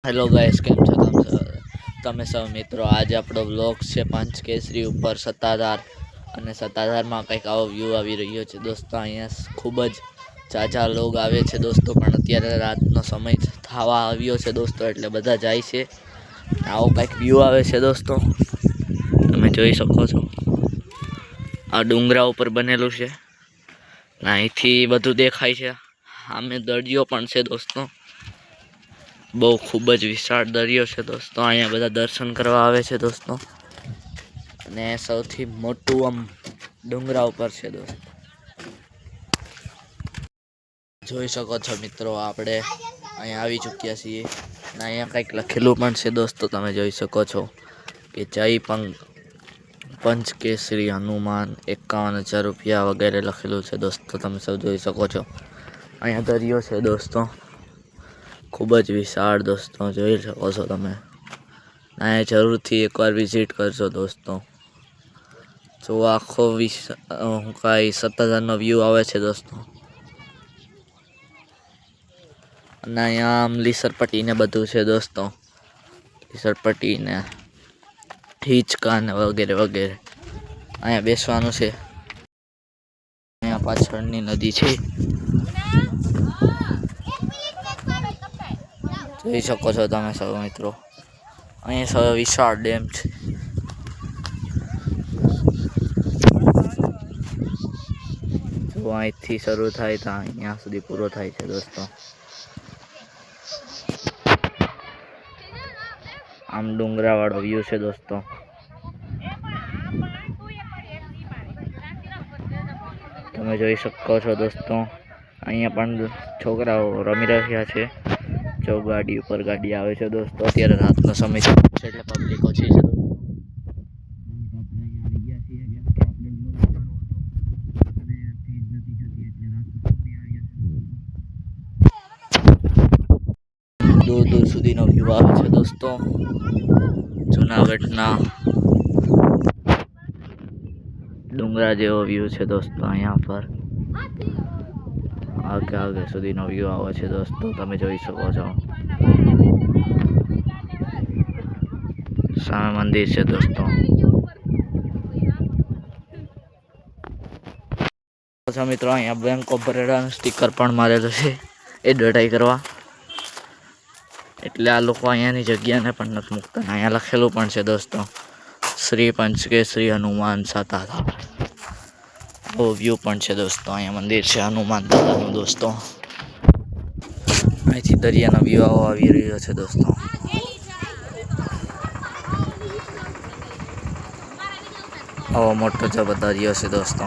Hello guys, કેમ છો તમે સૌ મિત્રો? આજે આપણો વ્લોગ છે પંચકેસરી ઉપર સત્તાધાર, અને સત્તાધારમાં કંઈક આવો વ્યૂ આવી રહ્યો છે દોસ્તો. અહીંયા ખૂબ જ ઝાઝા લોગ આવે છે દોસ્તો, પણ અત્યારે રાતનો સમય થવા આવ્યો છે દોસ્તો, એટલે બધા જાય છે. આવો કંઈક વ્યૂ આવે છે દોસ્તો, તમે જોઈ શકો છો. આ ડુંગરા ઉપર બનેલું છે, અહીંથી બધું દેખાય છે. સામે દરિયો પણ છે દોસ્તો, બહુ ખૂબ જ વિશાળ દરિયો છે દોસ્તો. અહીંયા બધા દર્શન કરવા આવે છે દોસ્તો, અને સૌથી મોટું આમ ડુંગરા ઉપર છે દોસ્તો. જોઈ શકો છો મિત્રો, આપણે અહીંયા આવી ચૂક્યા છીએ, અને અહીંયા કંઈક લખેલું પણ છે દોસ્તો. તમે જોઈ શકો છો કે જય પંચકેસરી હનુમાન 51,000 રૂપિયા વગેરે લખેલું છે દોસ્તો. તમે સૌ જોઈ શકો છો. અહીંયા દરિયો છે દોસ્તો, ખૂબ જ વિશાળ દોસ્તો, જોઈ શકો છો તમે. અહીંયા જરૂરથી એકવાર વિઝિટ કરજો દોસ્તો. જો આખો કાંઈ સત્તાધારનો વ્યૂ આવે છે દોસ્તો. અને અહીંયા આમ લીસરપટ્ટી ને બધું છે દોસ્તો, લીસરપટ્ટી ને હિંચકા ને વગેરે વગેરે. અહીંયા બેસવાનું છે. અહીંયા પાછળની નદી છે, જોઈ શકો છો તમે સૌ મિત્રો. અહીંયા વિશાળ ડેમ છે. જો અહીંથી શરૂ થાય તો અહીંયા સુધી પૂરો થાય છે દોસ્તો. આમ ડુંગરા વાળો વ્યૂ છે દોસ્તો. તમે જોઈ શકો છો દોસ્તો. અહીંયા પણ છોકરાઓ રમી રહ્યા છે. જો ગાડી ઉપર ગાડી આવે છે દોસ્તો. અત્યારે રાતનો સમય છે એટલે પબ્લિક ઓછી છે. દૂર દૂર સુધીનો વ્યૂ આવે છે દોસ્તો. જુનાગઢના ડુંગરા જેવો વ્યૂ છે દોસ્તો. અહીંયા પર આગે સુધીનો વ્યૂ આવે છે દોસ્તો. તમે જોઈ શકો છો. સામે મંદિર છે દોસ્તો. મિત્રો, અહીંયા બેંક ઓફ બરોડાનું સ્ટીકર પણ મારેલું છે એડવર્ટાઈઝ કરવા, એટલે આ લોકો અહીંયાની જગ્યાને પણ નથી મૂકતા. અહીંયા લખેલું પણ છે દોસ્તો, શ્રી પંચકેસરી હનુમાન સત્તાધાર. બહુ વ્યૂ પણ છે દોસ્તો. અહીંયા મંદિર છે હનુમાન દાદાનું દોસ્તો. અહીંથી દરિયાનો વ્યૂ આવી રહ્યો છે દોસ્તો. આવો મોટો જબરદસ્ત દરિયો છે દોસ્તો.